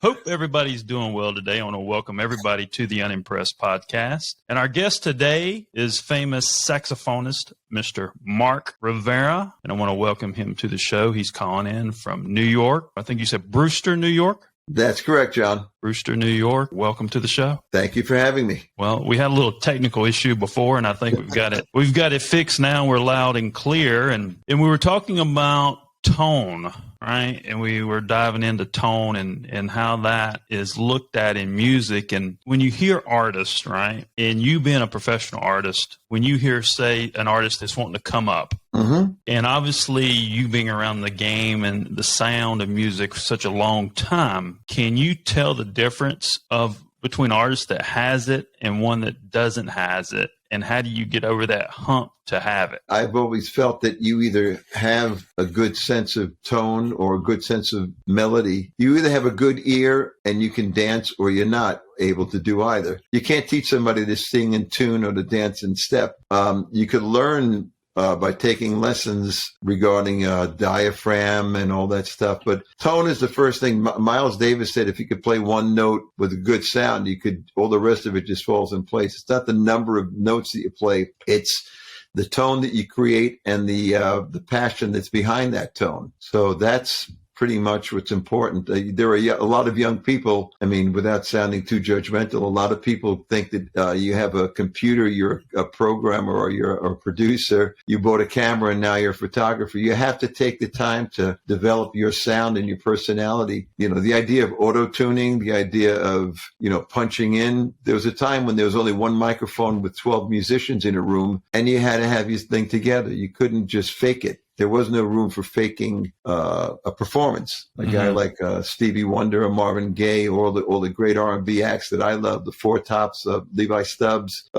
Hope everybody's doing well today. I want to welcome everybody to the Unimpressed podcast. And our guest today is famous saxophonist, Mr. Mark Rivera. And I want to welcome him to the show. He's calling in from New York. I think you said Brewster, New York? That's correct, John. Brewster, New York. Welcome to the show. Thank you for having me. Well, we had a little technical issue before, and I think we've got it. We've got it fixed now. We're loud and clear. And we were talking about tone, right? And we were diving into tone and how that is looked at in music. And when you hear artists, right, and you being a professional artist, when you hear, say, an artist that's wanting to come up, and obviously you being around the game and the sound of music for such a long time, can you tell the difference between artists that has it and one that doesn't has it? And how do you get over that hump to have it? I've always felt that you either have a good sense of tone or a good sense of melody. You either have a good ear and you can dance, or you're not able to do either. You can't teach somebody to sing in tune or to dance in step. You could learn by taking lessons regarding diaphragm and all that stuff. But tone is the first thing. Miles Davis said if you could play one note with a good sound, all the rest of it just falls in place. It's not the number of notes that you play. It's the tone that you create and the passion that's behind that tone. So that's pretty much what's important. There are a lot of young people, I mean, without sounding too judgmental, a lot of people think that you have a computer, you're a programmer, or you're a producer, you bought a camera and now you're a photographer. You have to take the time to develop your sound and your personality. You know, the idea of auto-tuning, the idea of, punching in. There was a time when there was only one microphone with 12 musicians in a room and you had to have your thing together. You couldn't just fake it. There was no room for faking a performance. A guy like Stevie Wonder or Marvin Gaye, or all the great R&B acts that I love, the Four Tops, Levi Stubbs,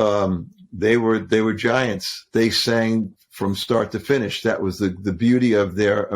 they were giants. They sang from start to finish. That was the beauty of their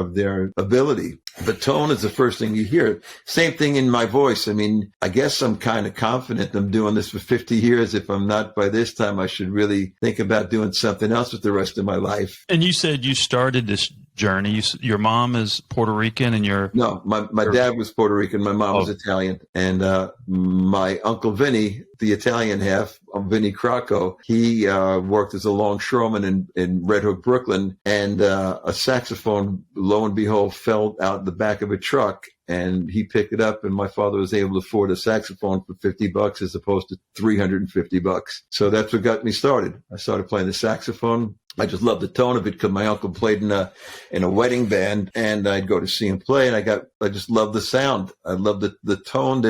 ability. But tone is the first thing you hear. Same thing in my voice. I mean, I guess I'm kind of confident. I'm doing this for 50 years. If I'm not by this time, I should really think about doing something else with the rest of my life. And you said you started this journey. Your mom is Puerto Rican and No, my dad was Puerto Rican. My mom was Italian. And my Uncle Vinny, the Italian half, Vinny Crocco, he worked as a longshoreman in Red Hook, Brooklyn. And a saxophone, lo and behold, fell out the back of a truck. And he picked it up, and my father was able to afford a saxophone for $50 as opposed to $350. So that's what got me started. I started playing the saxophone. I just loved the tone of it because my uncle played in a wedding band, and I'd go to see him play, and I just loved the sound. I loved the tone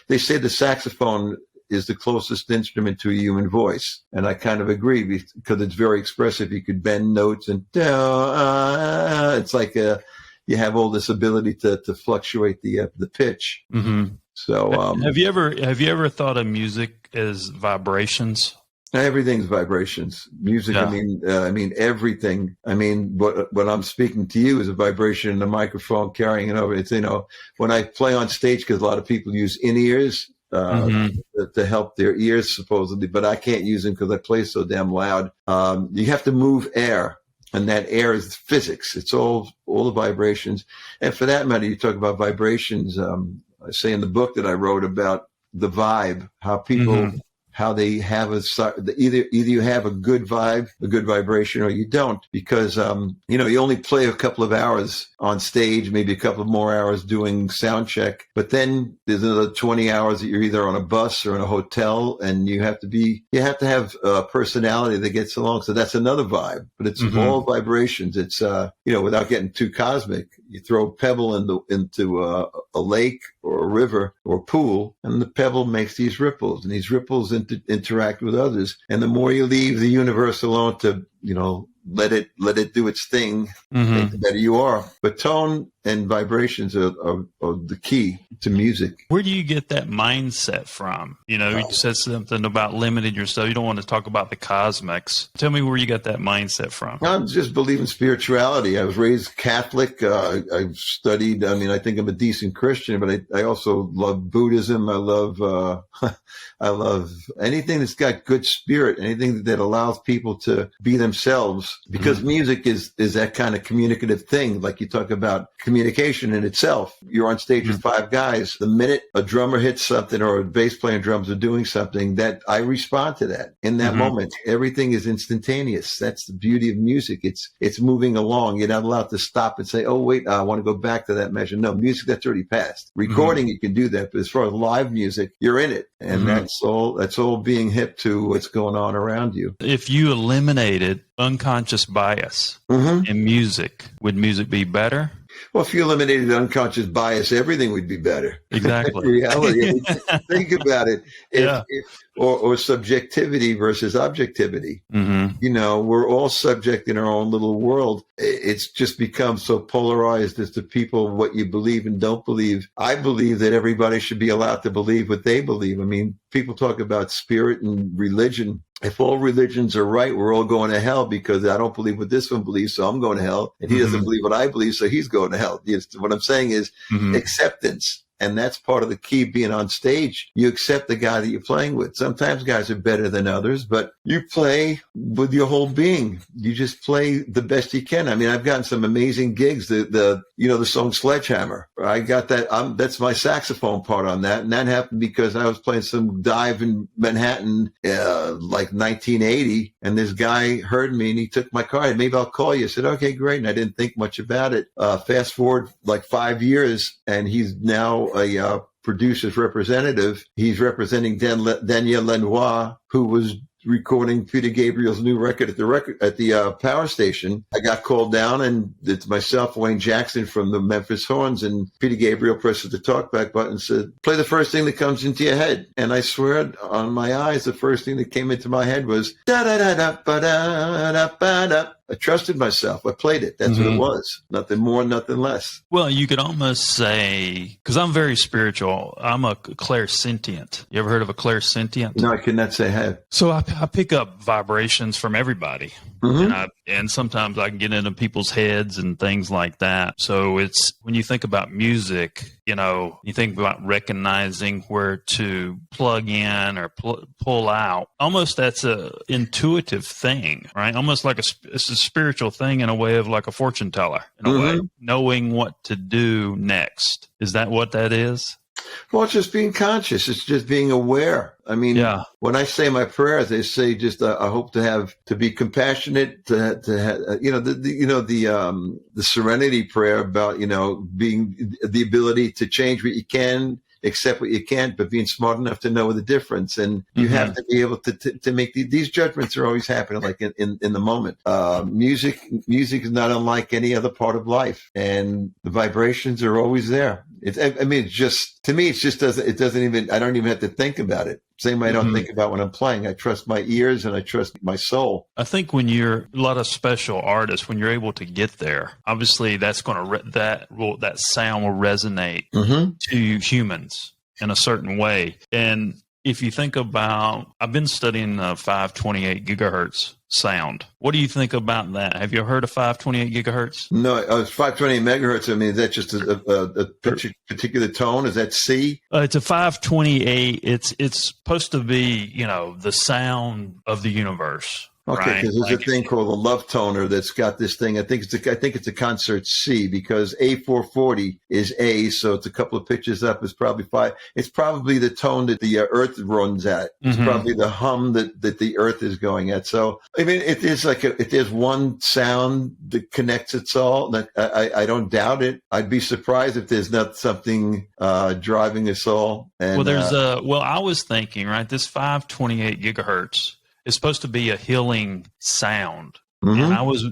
they say the saxophone is the closest instrument to a human voice. And I kind of agree because it's very expressive. You could bend notes and it's like you have all this ability to fluctuate the pitch. Mm-hmm. So, have you ever thought of music as vibrations? Everything's vibrations. Music, yeah. I mean, everything. I mean, what I'm speaking to you is a vibration in the microphone carrying it over. It's, when I play on stage, because a lot of people use in-ears to help their ears, supposedly, but I can't use them because I play so damn loud. You have to move air. And that air is physics. It's all the vibrations. And for that matter, you talk about vibrations. I say in the book that I wrote about the vibe, how people, how they have either you have a good vibe, a good vibration, or you don't, because, you only play a couple of hours on stage, maybe a couple of more hours doing sound check, but then there's another 20 hours that you're either on a bus or in a hotel, and you have to have a personality that gets along. So that's another vibe, but it's all vibrations. It's, without getting too cosmic, you throw a pebble into a lake or a river or a pool, and the pebble makes these ripples, and these ripples interact with others. And the more you leave the universe alone to, let it do its thing, the better you are. But tone and vibrations are the key to music. Where do you get that mindset from? You said something about limiting yourself. You don't want to talk about the cosmics. Tell me where you got that mindset from. I just believe in spirituality. I was raised Catholic. I've studied, I think I'm a decent Christian, but I also love Buddhism. I love anything that's got good spirit, anything that allows people to be themselves. because music is that kind of communicative thing. Like you talk about communication in itself. You're on stage with five guys. The minute a drummer hits something or a bass player and drums are doing something, that I respond to that in that moment. Everything is instantaneous. That's the beauty of music. It's moving along. You're not allowed to stop and say, oh, wait, I want to go back to that measure. No, music, that's already passed. Recording, you can do that. But as far as live music, you're in it. And that's all being hip to what's going on around you. If you eliminated unconscious bias in music, would music be better? Well, if you eliminated unconscious bias, everything would be better. Exactly. In reality, I mean, think about it. Or subjectivity versus objectivity. You know, we're all subject in our own little world. It's just become so polarized as to people, what you believe and don't believe. I believe that everybody should be allowed to believe what they believe. I mean, people talk about spirit and religion. If all religions are right, we're all going to hell because I don't believe what this one believes, so I'm going to hell. And he doesn't believe what I believe, so he's going to hell. What I'm saying is acceptance. And that's part of the key of being on stage. You accept the guy that you're playing with. Sometimes guys are better than others, but you play with your whole being. You just play the best you can. I mean, I've gotten some amazing gigs. The song Sledgehammer. I got that. That's my saxophone part on that. And that happened because I was playing some dive in Manhattan, like 1980. And this guy heard me and he took my card. Maybe I'll call you. I said, okay, great. And I didn't think much about it. Fast forward like 5 years and he's now a producer's representative. He's representing Daniel Lanois, who was recording Peter Gabriel's new record at the power station. I got called down, and it's myself, Wayne Jackson from the Memphis Horns, and Peter Gabriel presses the talkback button and said, play the first thing that comes into your head. And I swear on my eyes, the first thing that came into my head was da da da da ba da da ba da. I trusted myself. I played it. That's what it was. Nothing more, nothing less. Well, you could almost say, because I'm very spiritual, I'm a clairsentient. You ever heard of a clairsentient? No, I cannot say I have. So I pick up vibrations from everybody. And sometimes I can get into people's heads and things like that. So it's when you think about music, you know, you think about recognizing where to plug in or pull out. Almost that's a intuitive thing, right? Almost like it's a spiritual thing in a way of like a fortune teller, in a way, knowing what to do next. Is that what that is? Well, it's just being conscious. It's just being aware. I mean, when I say my prayers, I say just I hope to be compassionate, to have, the serenity prayer about, being the ability to change what you can, accept what you can't, but being smart enough to know the difference. And you have to be able to make these judgments are always happening like in the moment. Music is not unlike any other part of life, and the vibrations are always there. It doesn't even, I don't even have to think about it. Same way I don't think about when I'm playing. I trust my ears and I trust my soul. I think when you're a lot of special artists, when you're able to get there, obviously that's going to that sound will resonate to humans in a certain way. And if you think about, I've been studying 528 gigahertz sound. What do you think about that? Have you heard of 528 gigahertz? No, it's 528 megahertz. I mean, is that just a particular tone? Is that C? It's a 528. It's supposed to be, the sound of the universe. Okay, because there's a thing called a love toner that's got this thing. I think it's a concert C, because A440 is A, so it's a couple of pitches up. It's probably 5. It's probably the tone that the Earth runs at. It's probably the hum that the Earth is going at. So I mean, it is if there's one sound that connects it all. That I don't doubt it. I'd be surprised if there's not something driving us all. And, I was thinking, right, this 528 gigahertz. It's supposed to be a healing sound. And I was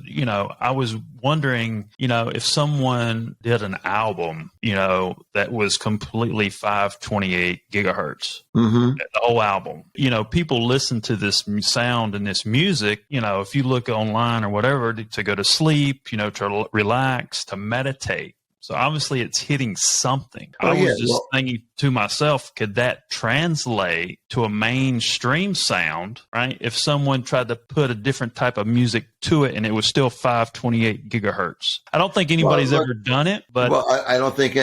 wondering, if someone did an album, that was completely 528 gigahertz, the whole album, people listen to this sound and this music, if you look online or whatever to go to sleep, to relax, to meditate. So obviously it's hitting something. I was just thinking to myself, could that translate to a mainstream sound, right? If someone tried to put a different type of music to it and it was still 528 gigahertz. I don't think anybody's ever done it, but... Well, I don't think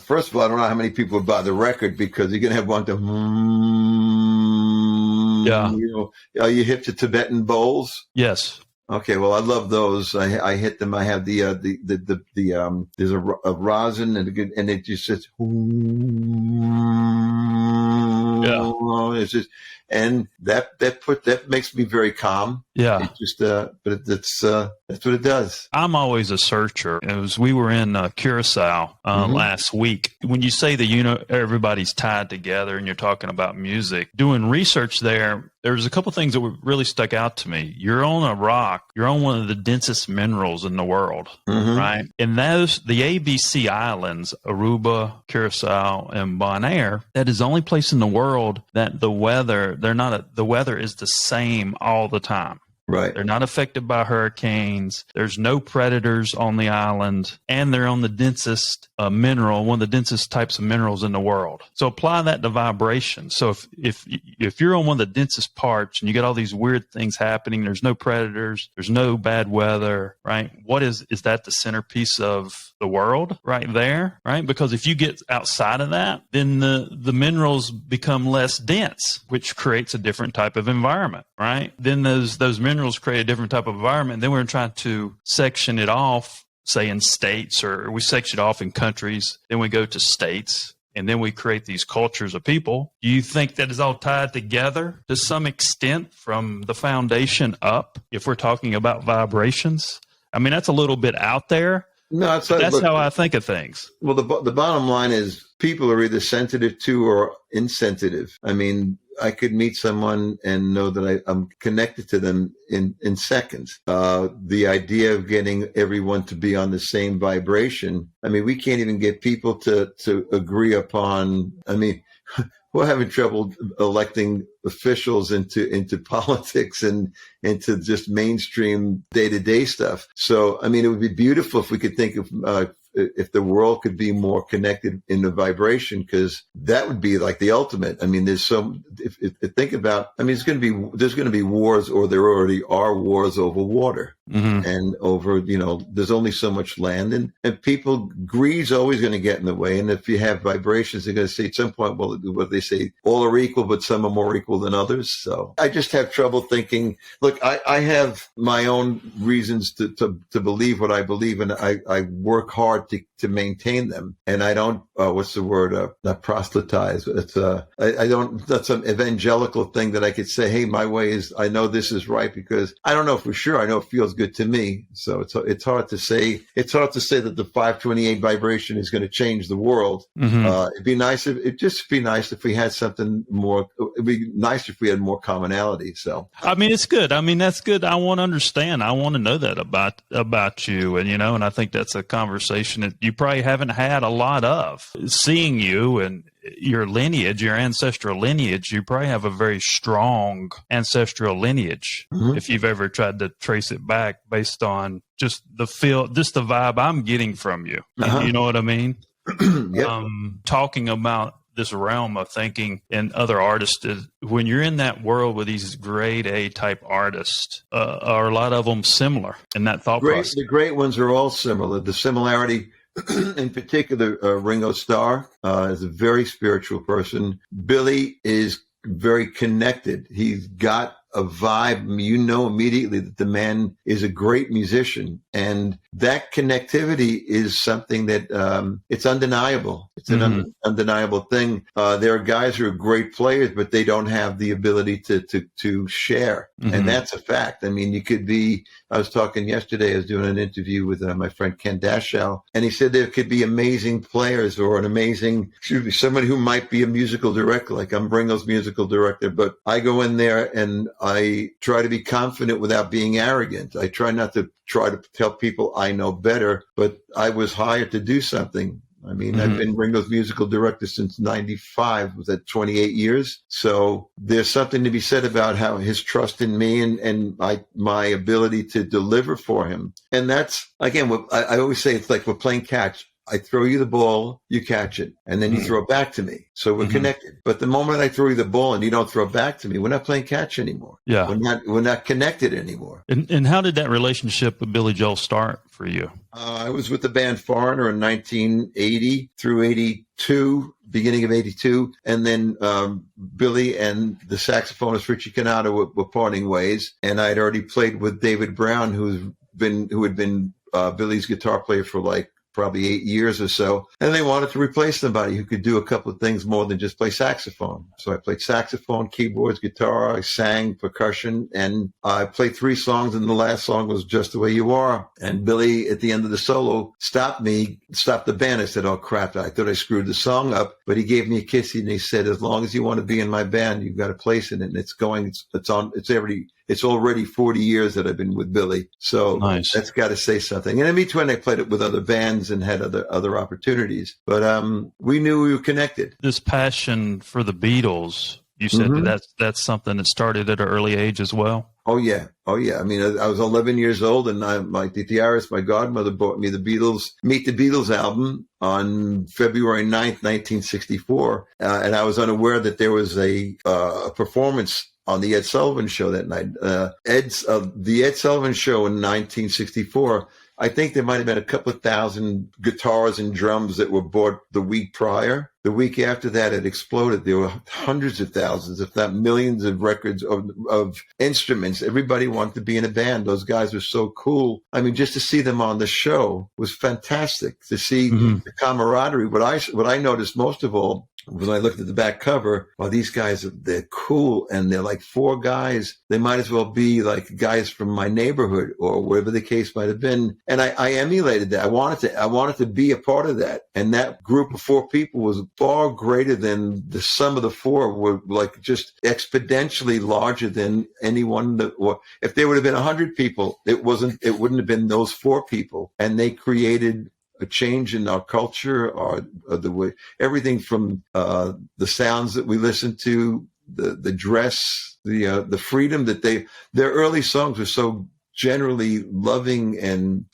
first of all, I don't know how many people would buy the record, because you're going to have one to... Are you hip to Tibetan bowls? Yes. Okay, well, I love those. I hit them. I have there's a rosin and it just says, Yeah. it's just, and that makes me very calm. Yeah. It just, but that's what it does. I'm always a searcher. We were in Curacao last week. When you say that, everybody's tied together and you're talking about music, doing research there's a couple things that really stuck out to me. You're on a rock. You're on one of the densest minerals in the world, right? And the ABC islands, Aruba, Curacao, and Bonaire, that is the only place in the world that the weather is the same all the time. Right. They're not affected by hurricanes. There's no predators on the island, and they're on the densest mineral, one of the densest types of minerals in the world. So apply that to vibration. So if you're on one of the densest parts and you got all these weird things happening, there's no predators, there's no bad weather, right? What is that the centerpiece of the world right there, right? Because if you get outside of that, then the minerals become less dense, which creates a different type of environment, right? Then those minerals create a different type of environment. Then we're trying to section it off, say in states, or we section it off in countries. Then we go to states, and then we create these cultures of people. Do you think that is all tied together to some extent from the foundation up, if we're talking about vibrations? I mean, that's a little bit out there. No, that's how I think of things. Well, the bottom line is people are either sensitive to or insensitive. I mean, I could meet someone and know that I'm connected to them in seconds. The idea of getting everyone to be on the same vibration. I mean, we can't even get people to agree upon. I mean, we're having trouble electing officials into politics and into just mainstream day-to-day stuff. So, I mean, it would be beautiful if we could think of if the world could be more connected in the vibration, because that would be like the ultimate. I mean, think about, I mean, there's going to be wars, or there already are wars over water and over, there's only so much land, and greed's always going to get in the way. And if you have vibrations, they're going to say at some point, well, what they say, all are equal, but some are more equal than others. So I just have trouble thinking, look, I have my own reasons to believe what I believe, and I work hard to maintain them. And I don't, what's the word? Not proselytize. It's, I don't, that's an evangelical thing that I could say, hey, my way is, I know this is right, because I don't know for sure. I know it feels good to me. So it's hard to say that the 528 vibration is going to change the world. It'd be nice if we had something more, it'd be nice if we had more commonality. So, I mean, it's good. I mean, that's good. I want to understand. I want to know that about you. And, and I think that's a conversation that you probably haven't had a lot of. Seeing you and your lineage, your ancestral lineage, you probably have a very strong ancestral lineage. If you've ever tried to trace it back based on just the vibe I'm getting from you. You know what I mean? Yep. Talking about this realm of thinking and other artists, when you're in that world with these grade A type artists, are a lot of them similar in that thought process? The great ones are all similar. The similarity, in particular, Ringo Starr is a very spiritual person. Billy is very connected. He's got a vibe. Immediately that the man is a great musician, and that connectivity is something that it's undeniable. It's an undeniable thing. There are guys who are great players, but they don't have the ability to share, and that's a fact. I mean, you could be. I was talking yesterday. I was doing an interview with my friend Ken Dashow, and he said there could be amazing players or somebody who might be a musical director. Like I'm Ringo's musical director, but I go in there and I try to be confident without being arrogant. I try not to tell people I know better, but I was hired to do something. I mean, I've been Ringo's musical director since 95. Was that 28 years? So there's something to be said about how his trust in me and my ability to deliver for him. And that's, again, what I always say, it's like we're playing catch. I throw you the ball, you catch it, and then you throw it back to me. So we're connected. But the moment I throw you the ball and you don't throw it back to me, we're not playing catch anymore. Yeah. We're not connected anymore. And how did that relationship with Billy Joel start for you? I was with the band Foreigner in 1980 through 82. beginning of 82. And then Billy and the saxophonist Richie Canada were parting ways. And I'd already played with David Brown, who had been Billy's guitar player for like probably 8 years or so. And they wanted to replace somebody who could do a couple of things more than just play saxophone. So I played saxophone, keyboards, guitar, I sang percussion, and I played 3 songs, and the last song was Just the Way You Are. And Billy, at the end of the solo, stopped the band. I said, oh crap, I thought I screwed the song up, but he gave me a kiss and he said, as long as you want to be in my band, you've got a place in it. And it's already 40 years that I've been with Billy. So nice. That's got to say something. And in between, I played it with other bands and had other opportunities. But we knew we were connected. This passion for the Beatles, you said that's something that started at an early age as well? Oh, yeah. I mean, I was 11 years old, and my Iris, my godmother, bought me the Meet the Beatles album on February 9th, 1964. And I was unaware that there was a performance on the Ed Sullivan Show that night. The Ed Sullivan Show in 1964, I think there might have been a couple of thousand guitars and drums that were bought the week prior. The week after that, it exploded. There were hundreds of thousands, if not millions of records of instruments. Everybody wanted to be in a band. Those guys were so cool. I mean, just to see them on the show was fantastic. To see the camaraderie. What I noticed most of all, when I looked at the back cover, well, these guys, they're cool, and they're like 4 guys. They might as well be like guys from my neighborhood or wherever the case might have been. And I emulated that. I wanted to be a part of that. And that group of 4 people was far greater than the sum of the 4 were, like just exponentially larger than anyone that, or if there would have been 100 people, it wouldn't have been those 4 people. And they created a change in our culture, or the way, everything from the sounds that we listen to, the dress, the freedom that their early songs were so generally loving and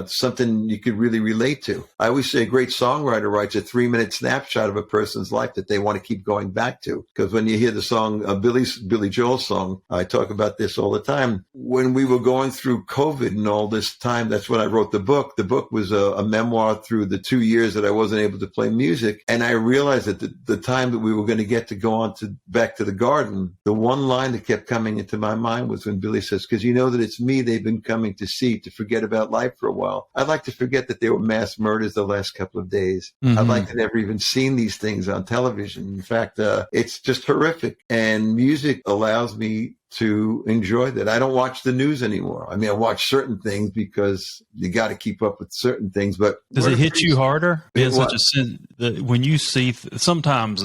something you could really relate to. I always say a great songwriter writes a 3-minute snapshot of a person's life that they want to keep going back to. Because when you hear the song, Billy Joel's song, I talk about this all the time. When we were going through COVID and all this time, that's when I wrote the book. The book was a memoir through the 2 years that I wasn't able to play music. And I realized that the time that we were going to get to go on to back to the garden, the one line that kept coming into my mind was when Billy says, because you know that it's me they've been coming to see, to forget about life for a while. I'd like to forget that there were mass murders the last couple of days. I'd like to never even seen these things on television. In fact, it's just horrific. And music allows me to enjoy that. I don't watch the news anymore. I mean, I watch certain things because you got to keep up with certain things. But does it hit you harder? When you see sometimes,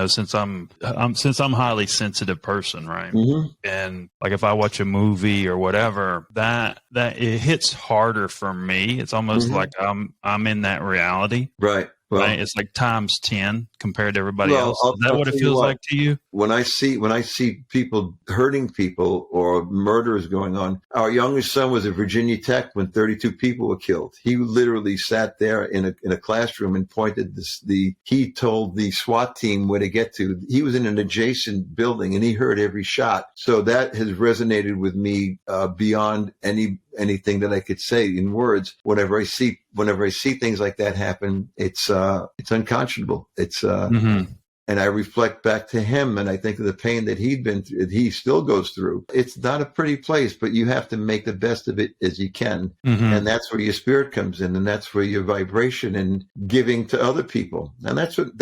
since I'm a highly sensitive person, right? And like if I watch a movie or whatever, that it hits harder for me. It's almost like I'm in that reality, right? Well, right? It's like times 10 compared to everybody else. Is that what it feels like to you? When I see people hurting people or murders going on, our youngest son was at Virginia Tech when 32 people were killed. He literally sat there in a classroom and he told the SWAT team where to get to. He was in an adjacent building and he heard every shot. So that has resonated with me beyond anything that I could say in words. Whenever I see things like that happen, it's unconscionable. And I reflect back to him, and I think of the pain that he'd been through, that he still goes through. It's not a pretty place, but you have to make the best of it as you can. And that's where your spirit comes in, and that's where your vibration and giving to other people. And that's what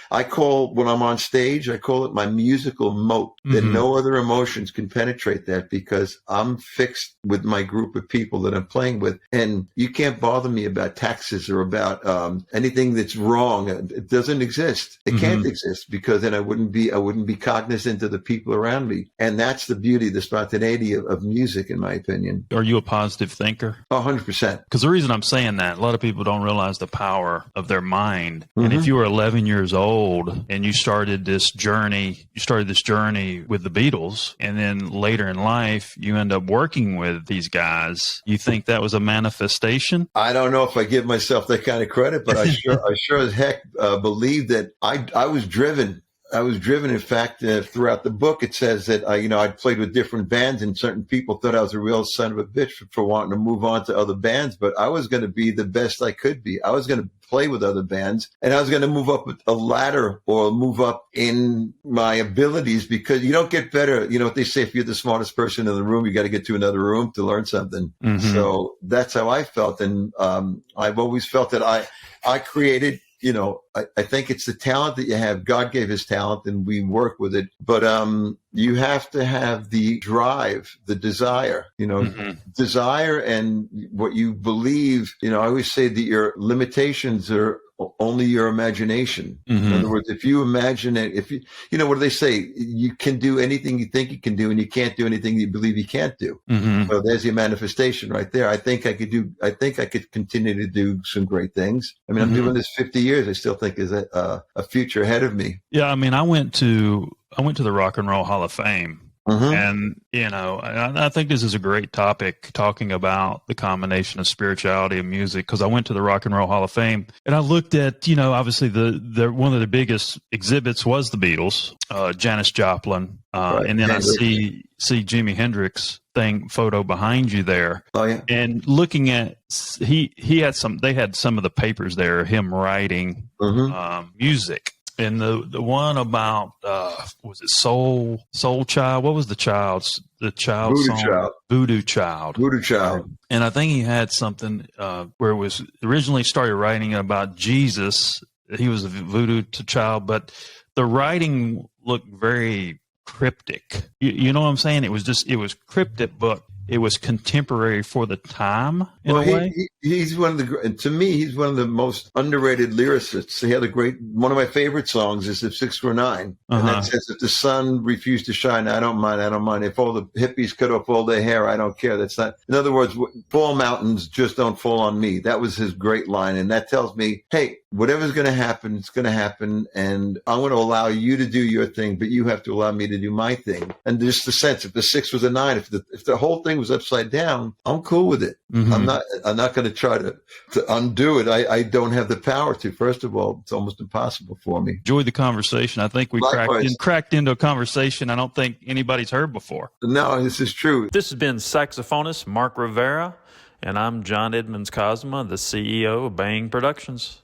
I call, when I'm on stage, I call it my musical moat, that no other emotions can penetrate that, because I'm fixed with my group of people that I'm playing with. And you can't bother me about taxes or about anything that's wrong. It doesn't exist. It can't exist, because then I wouldn't be cognizant of the people around me. And that's the beauty, the spontaneity of music, in my opinion. Are you a positive thinker? 100%. Because the reason I'm saying that, a lot of people don't realize the power of their mind. And if you were 11 years old and you started this journey with the Beatles, and then later in life you end up working with these guys, you think that was a manifestation? I don't know if I give myself that kind of credit, but I sure as heck believe that I was driven. I was driven. In fact, throughout the book, it says that I'd played with different bands, and certain people thought I was a real son of a bitch for wanting to move on to other bands. But I was going to be the best I could be. I was going to play with other bands, and I was going to move up a ladder or move up in my abilities, because you don't get better. You know what they say: if you're the smartest person in the room, you got to get to another room to learn something. Mm-hmm. So that's how I felt, and I've always felt that I created. I think it's the talent that you have. God gave his talent and we work with it. But you have to have the drive, the desire, desire and what you believe. I always say that your limitations are only your imagination. Mm-hmm. In other words, if you imagine it, what do they say? You can do anything you think you can do, and you can't do anything you believe you can't do. Mm-hmm. So there's your manifestation right there. I think I could continue to do some great things. I mean, I'm doing this 50 years. I still think there's a future ahead of me. Yeah. I mean, I went to the Rock and Roll Hall of Fame. Mm-hmm. And, I think this is a great topic, talking about the combination of spirituality and music, because I went to the Rock and Roll Hall of Fame and I looked at, obviously the one of the biggest exhibits was the Beatles, Janis Joplin. Right. And then Hendrix. I see Jimi Hendrix photo behind you there. Oh yeah. And looking at, they had some of the papers there, him writing, music. And the one about was it Soul Child? What was the child's Voodoo song? Child. Voodoo Child. Voodoo Child. And I think he had something where it was originally started writing about Jesus. He was a voodoo child, but the writing looked very cryptic. You know what I'm saying? It was cryptic, but it was contemporary for the time in a way. He's to me, he's one of the most underrated lyricists. He had one of my favorite songs is "If 6 Were 9." And that says, if the sun refused to shine, I don't mind. If all the hippies cut off all their hair, I don't care. That's not, in other words, fall mountains just don't fall on me. That was his great line. And that tells me, hey, whatever's going to happen, it's going to happen. And I'm going to allow you to do your thing, but you have to allow me to do my thing. And just the sense, if the 6 was a 9, if the whole thing was upside down, I'm cool with it. Mm-hmm. I'm not going to try to undo it. I don't have the power to. First of all, it's almost impossible for me. Enjoyed the conversation. I think we cracked into a conversation I don't think anybody's heard before. No, this is true. This has been saxophonist Mark Rivera, and I'm John Edmonds Cosma, the CEO of Bang Productions.